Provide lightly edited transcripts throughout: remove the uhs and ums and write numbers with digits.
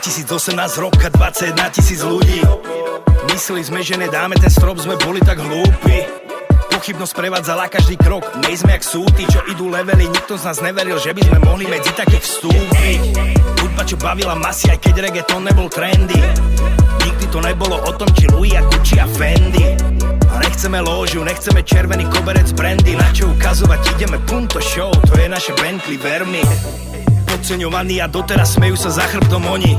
2018 roka, 21 000 ľudí. Mysleli sme, že nedáme ten strop, sme boli tak hlúpi. Pochybnosť prevádzala každý krok, nejsme jak súty, čo idú levely. Nikto z nás neveril, že by sme mohli medzi takých vstúpiť. Hudba, čo bavila masy, aj keď reggaeton nebol trendy. Nikdy to nebolo o tom, či Louis a Gucci a Fendi. A nechceme lóžiu, nechceme červený koberec brandy. Na čo ukazovať, ideme punto show, to je naše Bentley, ver mi. Podceňovaní a doteraz smejú sa za chrbtom oni.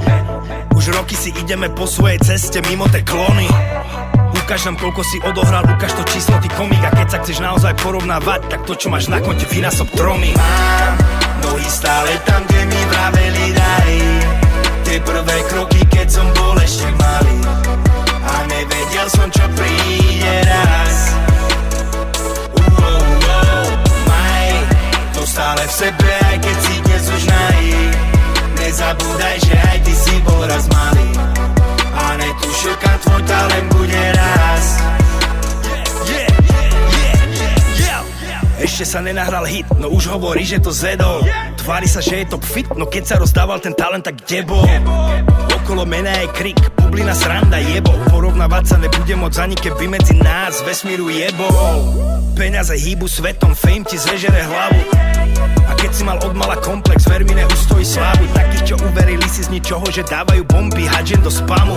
Už roky si ideme po svojej ceste mimo tej klony. Ukáž nám, koľko si odohral, ukáž to číslo, ty komik. A keď sa chceš naozaj porovnávať, tak to, čo máš na konte, vynásob tromi. Mám nohy stále tam, kde mi vraveli daj. Tie prvé kroky, keď som bol ešte malý. A nevedel som, čo príde raz. Maj to stále v sebe, aj keď si dnes už nají. Nezabúdaj, že aj ty si bol raz malý. A netušil, kam tvoj talent bude raz. Ešte sa nenahral hit, no už hovorí, že to zedol. Tvári sa, že je top fit, no keď sa rozdával ten talent, tak kde bol? Okolo mena je krik, bublina sranda jebol. Porovnávať sa nebudem moc ani keby medzi nás vesmíru jebol. Peniaze hýbu svetom, fame ti zrežere hlavu. A keď si mal odmala komplex, ver mi neustojí slávu. Takých, čo uverili si z ničoho, že dávajú bomby, hadžen do spamu.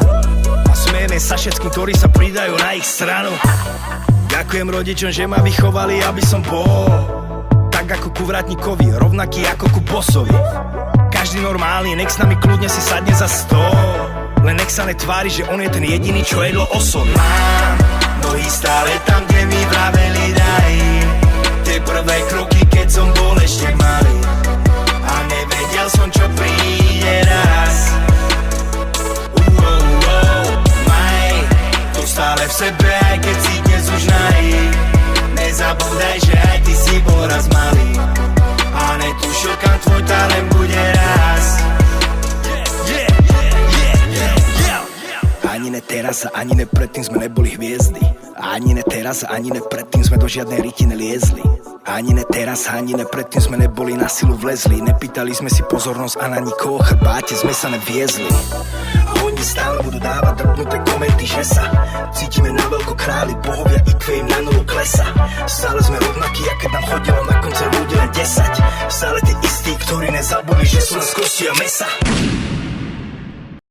A smejeme sa všetkým, ktorí sa pridajú na ich stranu. Ďakujem rodičom, že ma vychovali, aby som bol tak ako ku vratníkovi, rovnaký ako ku bossovi. Každý normálny, nech s nami kľudne si sadne za stôl. Len nech sa netvári, že on je ten jediný, čo jedlo osoby. Mám nohy stále tam, kde mi vraveli daj. Tie prvé kroky, keď som bol ešte malý. A nevedel som, čo príde raz. Maj to stále v sebe, aj keď si dnes už nají. Nezabúdaj, že aj ty si bol raz malý. A netušil, kam tvoj talent bude raz. Ani ne teraz a ani ne predtým sme neboli hviezdy. Ani ne teraz a ani ne predtým sme do žiadnej ryti neliezli. Ani ne teraz a ani ne predtým sme neboli na silu vlezli. Nepýtali sme si pozornosť a na nikoho chrbáte sme sa neviezli. A oni stále budú dávať drbnuté komenty, že sa cítime na veľko králi, bohovia IQ im na nulu klesa. Stále sme rovnakí, a keď nám chodilo na koncert ľudí len 10. Stále tí istí, ktorí nezabudli, že sú nás kosti a mesa.